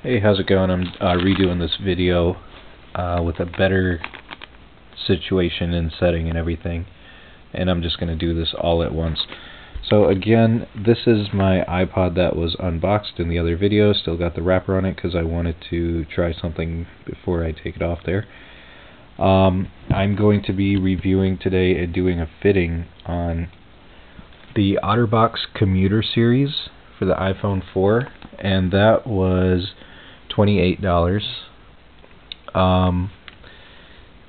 Hey, how's it going? I'm redoing this video with a better situation and setting and everything, and I'm just going to do this all at once. So again, this is my iPod that was unboxed in the other video. Still got the wrapper on it because I wanted to try something before I take it off there. I'm going to be reviewing today and doing a fitting on the Otterbox Commuter series for the iPhone 4, and that was $28.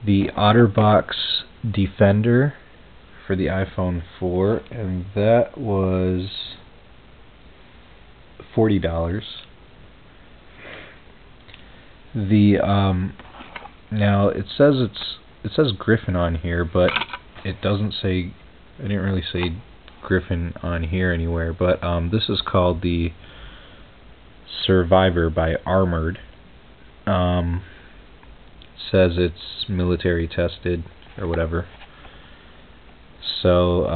The Otterbox Defender for the iPhone 4, and that was $40. The now it says Griffin on here, but it doesn't say. I didn't really say Griffin on here anywhere, but this is called the Survivor by Armored. Says it's military tested or whatever. So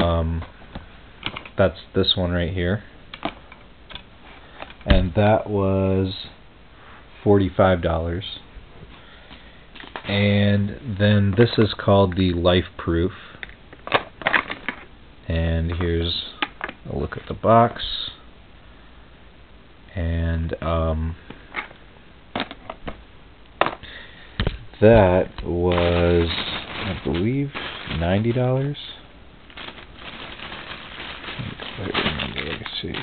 that's this one right here, and that was $45. And then this is called the Lifeproof, and here's a look at the box. And that was, I believe, $90. Let's see.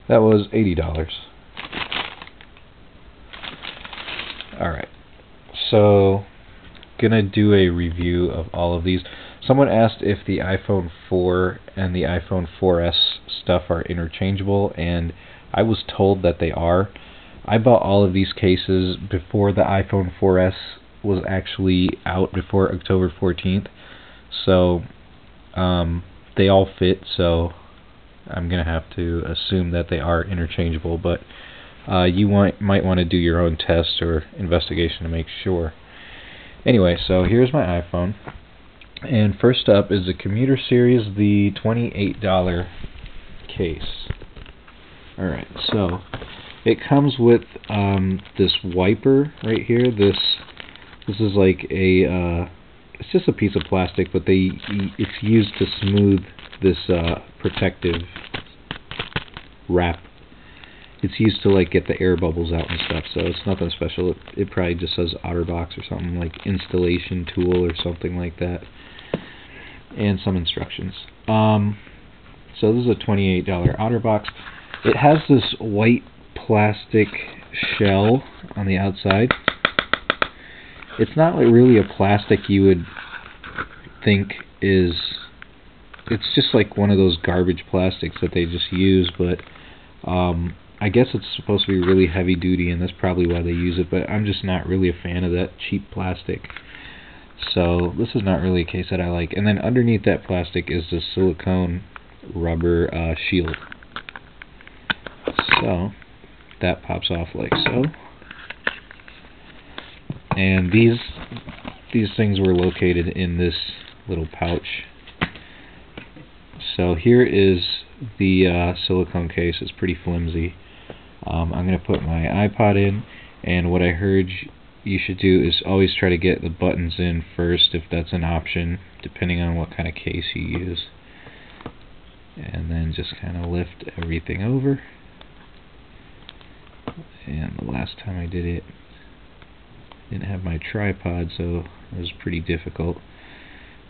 That was $80. Alright, so gonna do a review of all of these. Someone asked if the iPhone 4 and the iPhone 4S stuff are interchangeable, and I was told that they are. I bought all of these cases before the iPhone 4S was actually out, before October 14th, so they all fit, so I'm going to have to assume that they are interchangeable, but you might want to do your own test or investigation to make sure. Anyway, so here's my iPhone. And first up is the Commuter Series, the $28 case. Alright, so it comes with this wiper right here. This is like a it's just a piece of plastic, but it's used to smooth this protective wrap. It's used to like get the air bubbles out and stuff, so it's nothing special. It probably just says Otterbox or something, like installation tool or something like that, and some instructions. So this is a $28 Otterbox. It has this white plastic shell on the outside. It's not like really a plastic you would think is. It's just like one of those garbage plastics that they just use, but I guess it's supposed to be really heavy duty, and that's probably why they use it, but I'm just not really a fan of that cheap plastic. So this is not really a case that I like. And then underneath that plastic is the silicone rubber shield. So that pops off like so. And these things were located in this little pouch. So here is the silicone case. It's pretty flimsy. I'm going to put my iPod in, and what I heard you should do is always try to get the buttons in first, if that's an option, depending on what kind of case you use. And then just kind of lift everything over. And the last time I did it, I didn't have my tripod, so it was pretty difficult.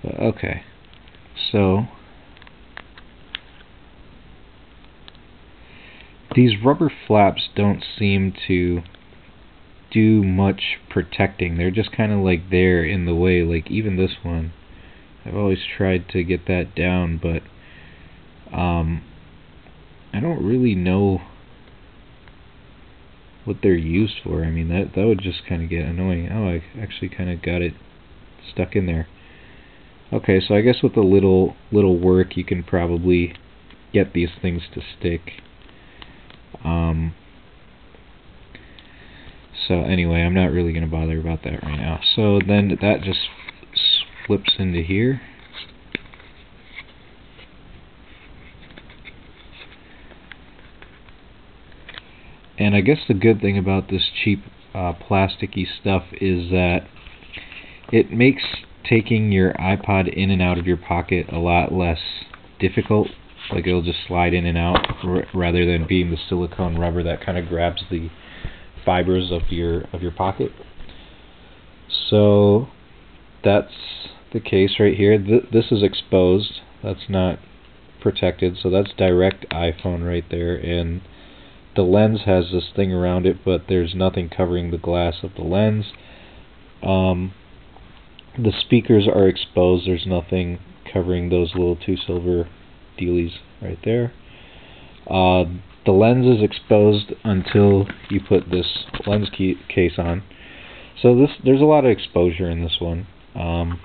But okay, so these rubber flaps don't seem to do much protecting. They're just kind of like there in the way. Like even this one, I've always tried to get that down, but I don't really know what they're used for. I mean, that would just kind of get annoying. Oh, I actually kind of got it stuck in there. Okay, so I guess with a little work you can probably get these things to stick. So anyway, I'm not really going to bother about that right now. So then that just flips into here. And I guess the good thing about this cheap plasticky stuff is that it makes taking your iPod in and out of your pocket a lot less difficult. Like, it'll just slide in and out rather than being the silicone rubber that kind of grabs the fibers of your pocket. So that's the case right here. This is exposed. That's not protected. So that's direct iPhone right there. And the lens has this thing around it, but there's nothing covering the glass of the lens. The speakers are exposed. There's nothing covering those little two silver dealies right there. The lens is exposed until you put this lens case on. So there's a lot of exposure in this one. I'm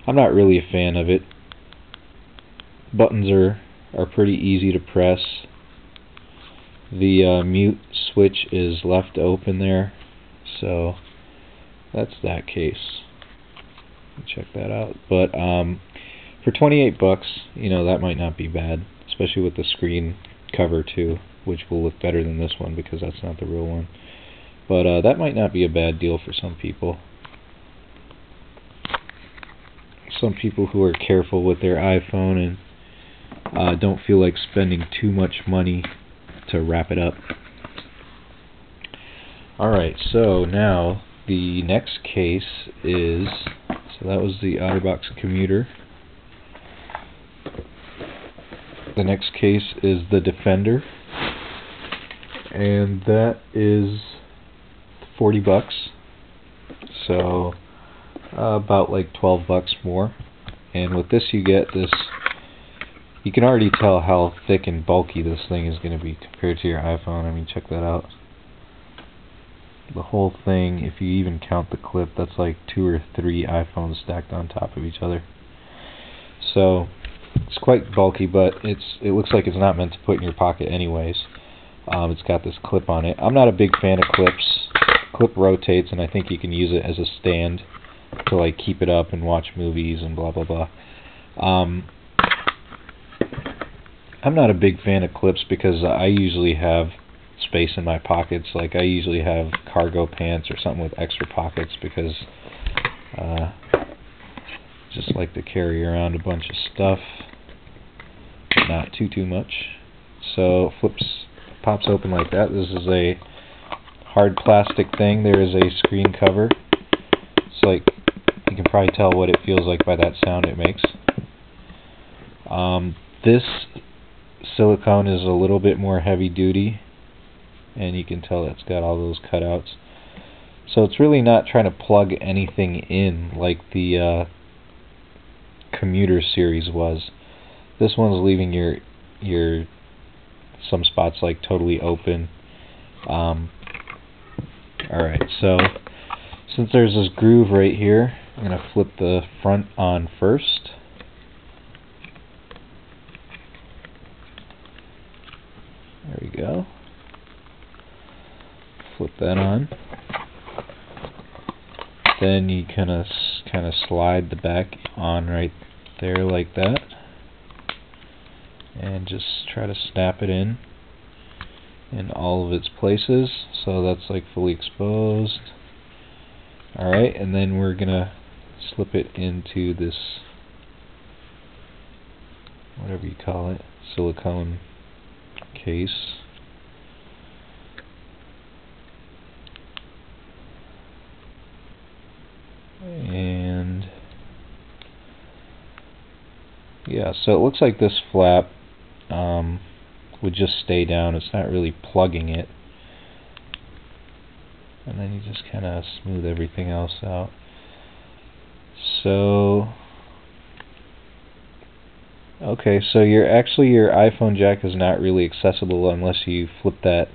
not really a fan of it. Buttons are pretty easy to press. The mute switch is left open there, so that's that case. Check that out. But for 28 bucks, that might not be bad, especially with the screen cover too, which will look better than this one because that's not the real one. But that might not be a bad deal for some people. Some people who are careful with their iPhone and don't feel like spending too much money to wrap it up. Alright, so now the next case is, so that was the Otterbox Commuter. The next case is the Defender, and that is 40 bucks, so about like 12 bucks more. And with this you get this, you can already tell how thick and bulky this thing is going to be compared to your iPhone. I mean, check that out. The whole thing, if you even count the clip, that's like 2 or 3 iPhones stacked on top of each other. So it's quite bulky, but it looks like it's not meant to put in your pocket anyways. It's got this clip on it. I'm not a big fan of clips. Clip rotates, and I think you can use it as a stand to like keep it up and watch movies and blah blah blah. I'm not a big fan of clips because I usually have space in my pockets. Like, I usually have cargo pants or something with extra pockets because just like to carry around a bunch of stuff, but not too much. So pops open like that. This is a hard plastic thing. There is a screen cover. It's like, you can probably tell what it feels like by that sound it makes. This silicone is a little bit more heavy duty, and you can tell it's got all those cutouts. So it's really not trying to plug anything in like the Commuter series was. This one's leaving your some spots like totally open. Alright, so since there's this groove right here, I'm going to flip the front on first. There we go. Flip that on. Then you kind of slide the back on right there like that, and just try to snap it in all of its places, so that's like fully exposed. Alright, and then we're gonna slip it into this, whatever you call it, silicone case. And yeah, so it looks like this flap would just stay down. It's not really plugging it. And then you just kind of smooth everything else out. So okay, so your iPhone jack is not really accessible unless you flip that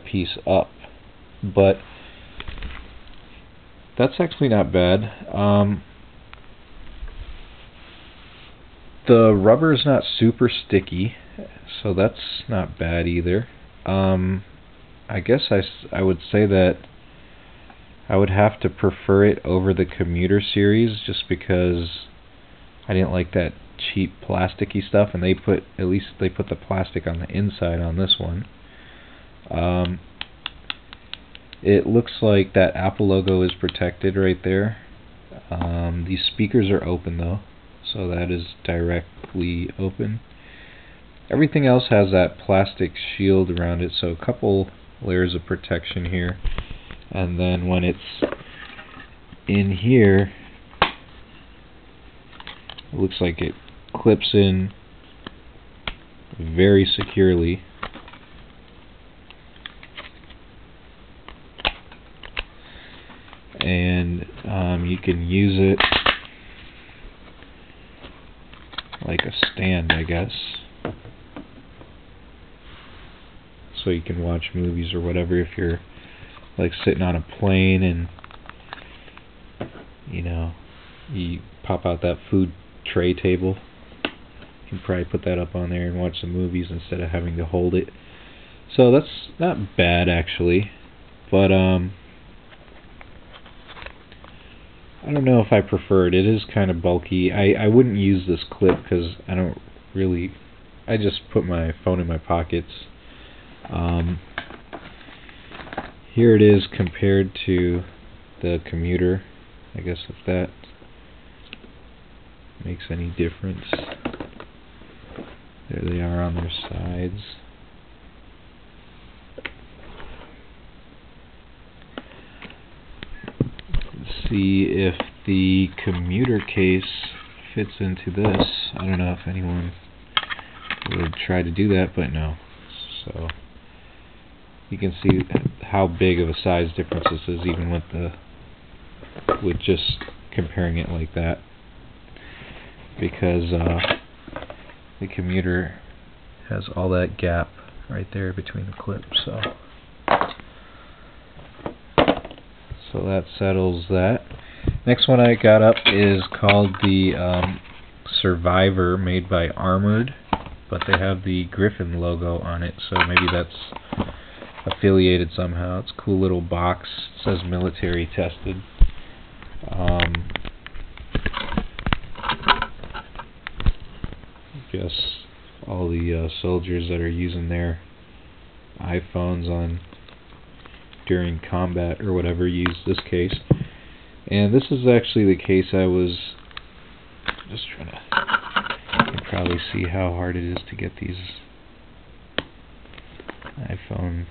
piece up. But that's actually not bad. The rubber is not super sticky, so that's not bad either. I guess I would say that I would have to prefer it over the Commuter series just because I didn't like that cheap plasticky stuff, and at least they put the plastic on the inside on this one. It looks like that Apple logo is protected right there. These speakers are open though, so that is directly open. Everything else has that plastic shield around it, so a couple layers of protection here. And then when it's in here, it looks like it clips in very securely. And you can use it like a stand, I guess, so you can watch movies or whatever if you're like sitting on a plane and you pop out that food tray table. You can probably put that up on there and watch some movies instead of having to hold it. So that's not bad actually, but I don't know if I prefer it. It is kind of bulky. I wouldn't use this clip because I just put my phone in my pockets. Here it is compared to the Commuter. I guess if that makes any difference. There they are on their sides. See if the Commuter case fits into this. I don't know if anyone would try to do that, but no. So you can see how big of a size difference this is, even with just comparing it like that, because the Commuter has all that gap right there between the clips. So that settles that. Next one I got up is called the Survivor, made by Armored, but they have the Griffin logo on it, so maybe that's affiliated somehow. It's a cool little box. It says military tested. I guess all the soldiers that are using their iPhones during combat or whatever use this case. And this is actually the case I was just trying to... You can probably see how hard it is to get these iPhone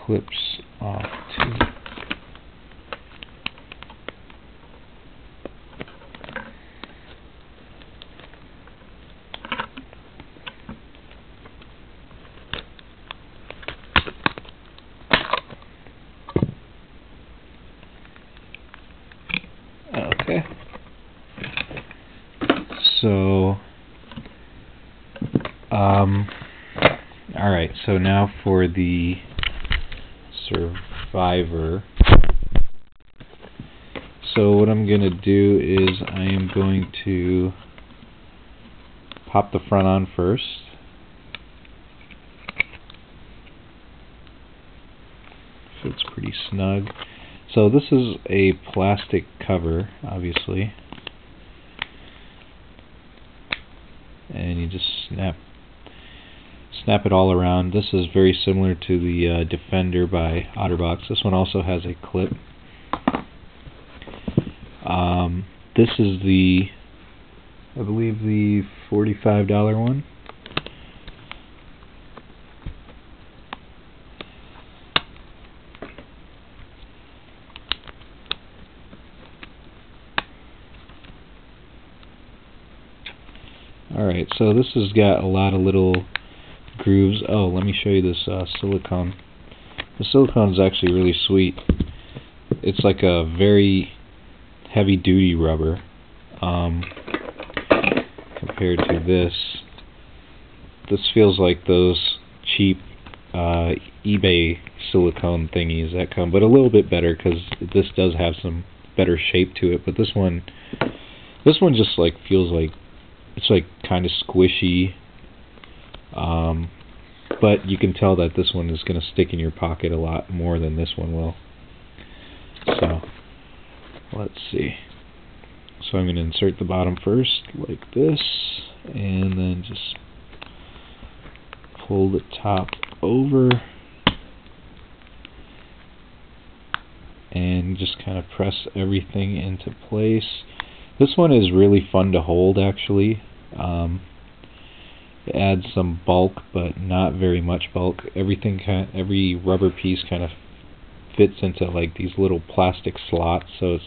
clips off too. Okay. So, alright, so now for the Survivor. So what I'm going to do is I am going to pop the front on first. Fits pretty snug. So this is a plastic cover, obviously, and you just snap it all around. This is very similar to the Defender by Otterbox. This one also has a clip. This is I believe the $45 one. Alright, so this has got a lot of little grooves. Oh, let me show you this silicone. The silicone is actually really sweet. It's like a very heavy duty rubber compared to this. This feels like those cheap eBay silicone thingies that come, but a little bit better because this does have some better shape to it. But this one just like feels like it's like kind of squishy, but you can tell that this one is going to stick in your pocket a lot more than this one will. So let's see. So I'm going to insert the bottom first like this, and then just pull the top over. kind of press everything into place. This one is really fun to hold, actually. It adds some bulk, but not very much bulk. Every rubber piece kind of fits into like these little plastic slots, so it's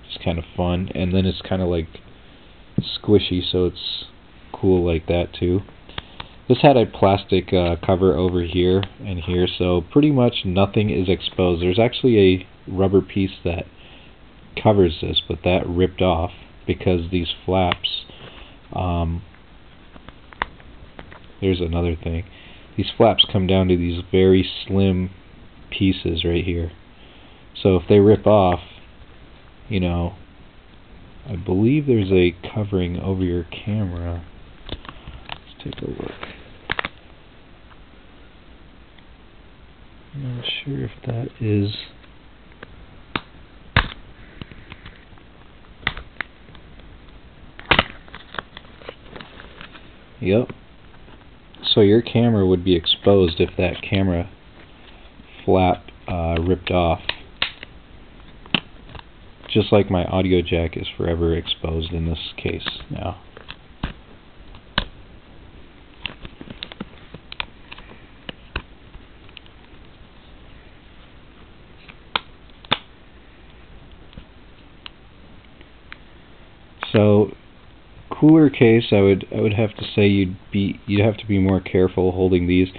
just kind of fun. And then it's kind of like squishy, so it's cool like that too. This had a plastic cover over here and here, so pretty much nothing is exposed. There's actually a rubber piece that covers this, but that ripped off because these flaps, there's another thing. These flaps come down to these very slim pieces right here. So if they rip off, you know, I believe there's a covering over your camera. Let's take a look. I'm not sure if that is. Yep. So your camera would be exposed if that camera flap ripped off. Just like my audio jack is forever exposed in this case now. So, cooler case, I would have to say you'd have to be more careful holding these.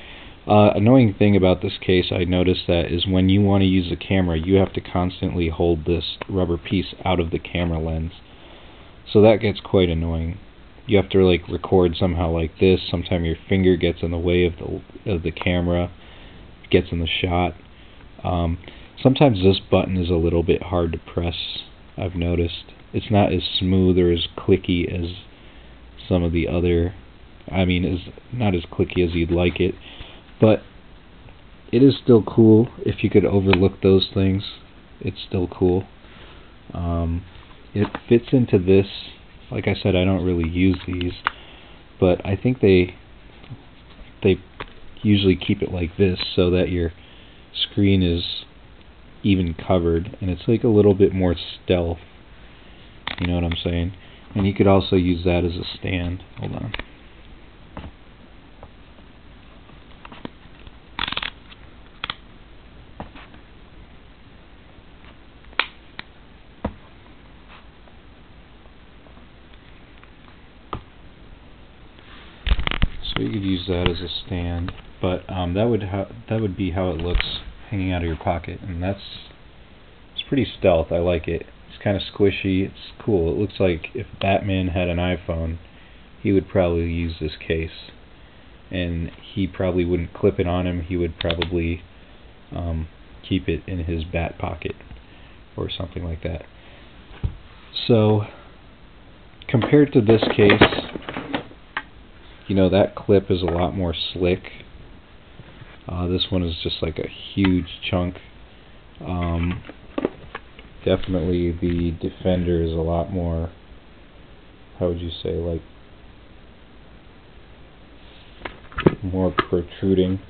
Annoying thing about this case I noticed that is when you want to use the camera, you have to constantly hold this rubber piece out of the camera lens. So that gets quite annoying. You have to like record somehow like this. Sometimes your finger gets in the way of the camera, gets in the shot. Sometimes this button is a little bit hard to press, I've noticed. It's not as smooth or as clicky as some of the other, is not as clicky as you'd like it, but it is still cool. If you could overlook those things, it's still cool. It fits into this. Like I said, I don't really use these, but I think they usually keep it like this so that your screen is even covered, and it's like a little bit more stealth. You know what I'm saying? And you could also use that as a stand. Hold on. So you could use that as a stand, but that would be how it looks hanging out of your pocket, and it's pretty stealth. I like it. It's kind of squishy. It's cool. It looks like if Batman had an iPhone, he would probably use this case, and he probably wouldn't clip it on him. He would probably keep it in his bat pocket or something like that. So compared to this case, you know, that clip is a lot more slick. This one is just like a huge chunk. Definitely the Defender is a lot more, how would you say, like more protruding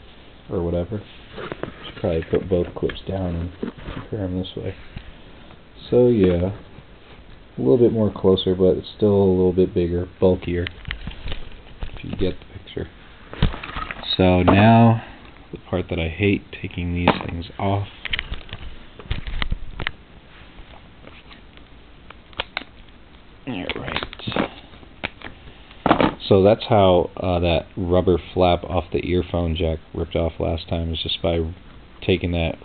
or whatever. Should probably put both clips down and compare them this way. So yeah, a little bit more closer, but it's still a little bit bigger, bulkier, if you get the picture. So now, the part that I hate, taking these things off. So that's how that rubber flap off the earphone jack ripped off last time, is just by taking that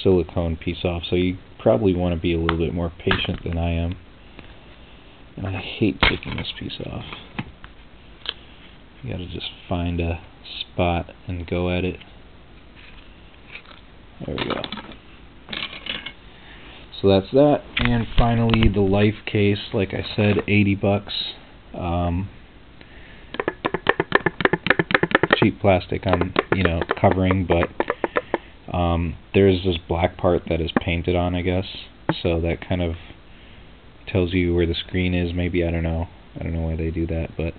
silicone piece off. So you probably want to be a little bit more patient than I am. And I hate taking this piece off. You gotta just find a spot and go at it. There we go. So that's that. And finally the Life case, like I said, $80. Cheap plastic on, covering, but there's this black part that is painted on, I guess, so that kind of tells you where the screen is. Maybe, I don't know why they do that, but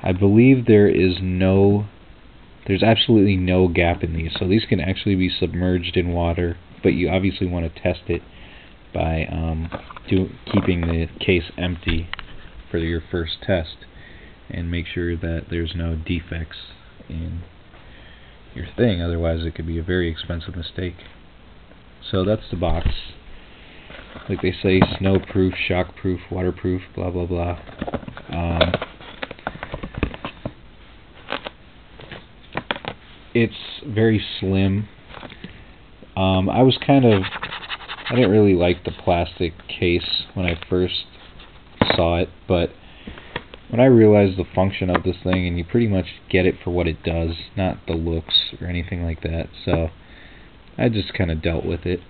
I believe there is no there's absolutely no gap in these, so these can actually be submerged in water, but you obviously want to test it by keeping the case empty for your first test, and make sure that there's no defects in your thing, otherwise it could be a very expensive mistake. So that's the box. Like they say, snow-proof, shock-proof, waterproof, blah blah blah. It's very slim. I didn't really like the plastic case when I first saw it, but when I realized the function of this thing, and you pretty much get it for what it does, not the looks or anything like that, so I just kind of dealt with it.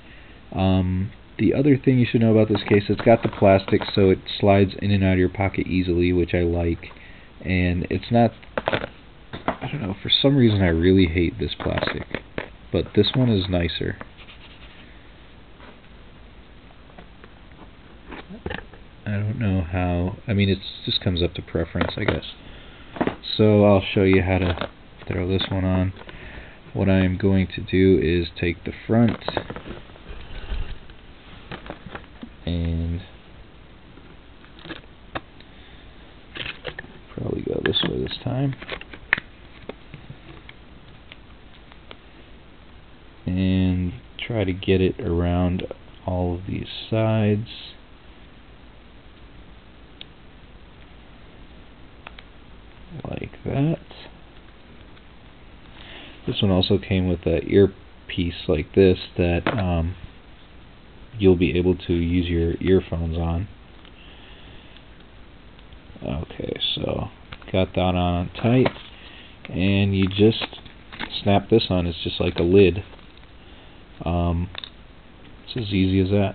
The other thing you should know about this case, it's got the plastic so it slides in and out of your pocket easily, which I like, and it's not, I don't know, for some reason I really hate this plastic, but this one is nicer. I don't know how, I mean, it just comes up to preference, I guess. So I'll show you how to throw this one on. What I'm going to do is take the front and probably go this way this time. And try to get it around all of these sides. Like that. This one also came with an earpiece like this that you'll be able to use your earphones on. Okay, so got that on tight, and you just snap this on. It's just like a lid. It's as easy as that.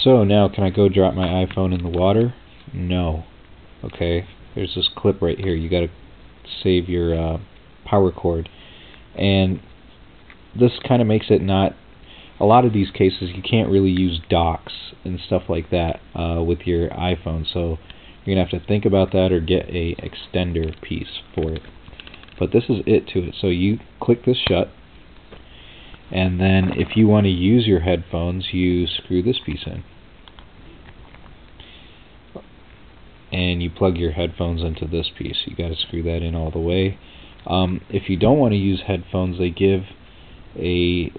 So now, can I go drop my iPhone in the water? No. Okay, there's this clip right here. You got to save your power cord, and this kind of makes it not. A lot of these cases you can't really use docks and stuff like that with your iPhone, so you're gonna have to think about that or get a extender piece for it. But this is it to it. So you click this shut, and then if you want to use your headphones, you screw this piece in. And you plug your headphones into this piece. You got to screw that in all the way. If you don't want to use headphones, they give a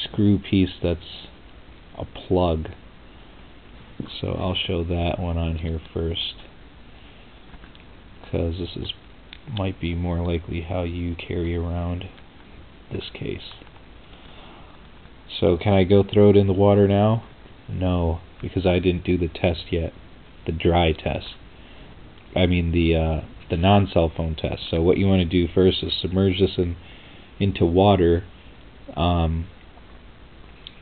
screw piece that's a plug. So I'll show that one on here first, because this might be more likely how you carry around this case. So can I go throw it in the water now? No, because I didn't do the test yet, the dry test. I mean the non-cell phone test. So what you want to do first is submerge this into water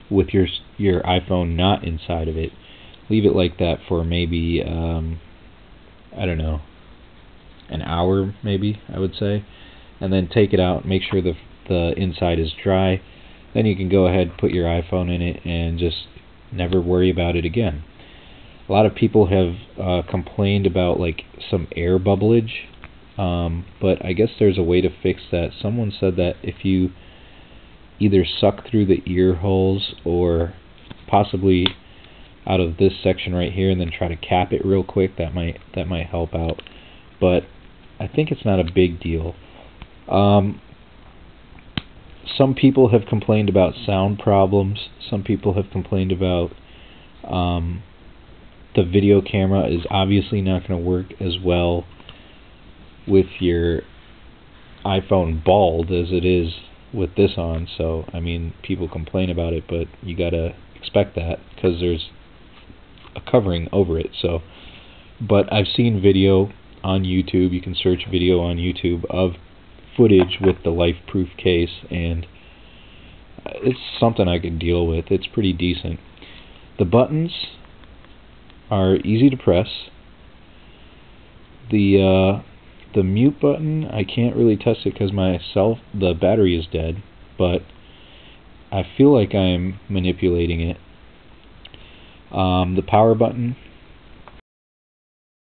with your iPhone not inside of it. Leave it like that for maybe I don't know, an hour maybe, I would say, and then take it out. Make sure the inside is dry. Then you can go ahead, put your iPhone in it, and just never worry about it again. A lot of people have complained about like some air bubblage, but I guess there's a way to fix that. Someone said that if you either suck through the ear holes or possibly out of this section right here and then try to cap it real quick, that might help out. But I think it's not a big deal. Some people have complained about sound problems. Some people have complained about the video camera is obviously not going to work as well with your iPhone bald as it is with this on. So I mean, people complain about it, but you gotta expect that because there's a covering over it. So, but I've seen video on YouTube. You can search video on YouTube of footage with the Lifeproof case, and it's something I can deal with. It's pretty decent. The buttons are easy to press. The The mute button, I can't really test it because the battery is dead, but I feel like I'm manipulating it. The power button,